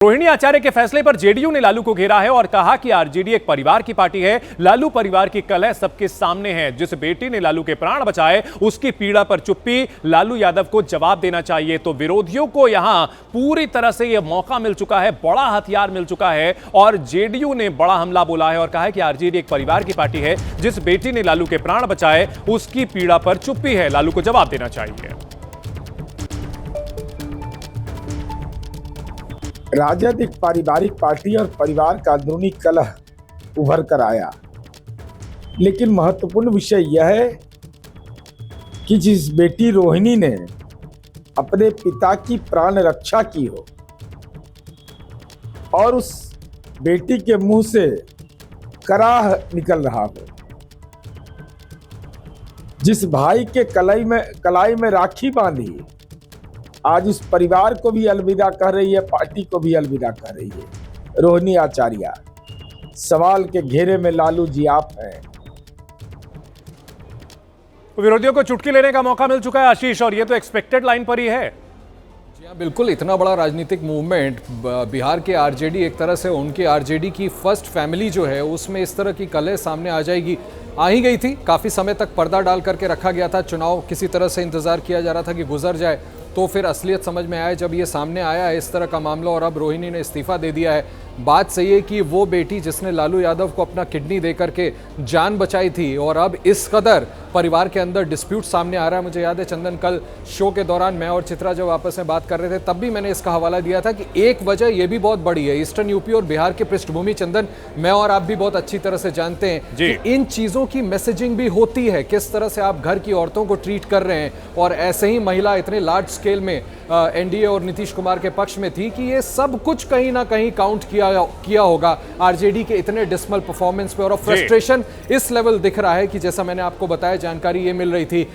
रोहिणी आचार्य के फैसले पर जेडीयू ने लालू को घेरा है और कहा कि आरजेडी एक परिवार की पार्टी है। लालू परिवार की कलह सबके सामने है। जिस बेटी ने लालू के प्राण बचाए उसकी पीड़ा पर चुप्पी। लालू यादव को जवाब देना चाहिए। तो विरोधियों को यहां पूरी तरह से यह मौका मिल चुका है, बड़ा हथियार मिल चुका है और जेडीयू ने बड़ा हमला बोला है और कहा है कि आरजेडी एक परिवार की पार्टी है। जिस बेटी ने लालू के प्राण बचाए उसकी पीड़ा पर चुप्पी है। लालू को जवाब देना चाहिए। राजद एक पारिवारिक पार्टी और परिवार का अंदरूनी कलह उभर कर आया, लेकिन महत्वपूर्ण विषय यह है कि जिस बेटी रोहिणी ने अपने पिता की प्राण रक्षा की हो और उस बेटी के मुंह से कराह निकल रहा हो, जिस भाई के कलाई में राखी बांधी आज उस परिवार को भी अलविदा कह रही है, पार्टी को भी अलविदा कह रही है। रोहिणी आचार्य, सवाल के घेरे में लालू जी आप हैं। विरोधियों को चुटकी लेने का मौका मिल चुका है आशीष, और ये तो एक्सपेक्टेड लाइन पर ही है। जी हाँ, बिल्कुल। इतना बड़ा राजनीतिक मूवमेंट, बिहार के आरजेडी एक तरह से उनके आरजेडी की फर्स्ट फैमिली जो है उसमें इस तरह की कलह सामने आ जाएगी, आ ही गई थी। काफ़ी समय तक पर्दा डाल करके रखा गया था। चुनाव किसी तरह से इंतजार किया जा रहा था कि गुजर जाए, तो फिर असलियत समझ में आया जब ये सामने आया है इस तरह का मामला, और अब रोहिणी ने इस्तीफा दे दिया है। बात सही है कि वो बेटी जिसने लालू यादव को अपना किडनी दे करके जान बचाई थी, और अब इस कदर परिवार के अंदर डिस्प्यूट सामने आ रहा है। मुझे याद है चंदन, कल शो के दौरान मैं और चित्रा जब आपस में बात कर रहे थे तब भी मैंने इसका हवाला दिया था कि एक वजह ये भी बहुत बड़ी है। ईस्टर्न यूपी और बिहार की पृष्ठभूमि, चंदन, मैं और आप भी बहुत अच्छी तरह से जानते हैं कि इन चीज़ों की मैसेजिंग भी होती है, किस तरह से आप घर की औरतों को ट्रीट कर रहे हैं। और ऐसे ही महिला इतने लार्ज स्केल में एनडीए और नीतीश कुमार के पक्ष में थी कि ये सब कुछ कहीं ना कहीं काउंट किया होगा आरजेडी के इतने डिसमल परफॉर्मेंस पे। और फ्रस्ट्रेशन इस लेवल दिख रहा है कि जैसा मैंने आपको बताया, जानकारी ये मिल रही थी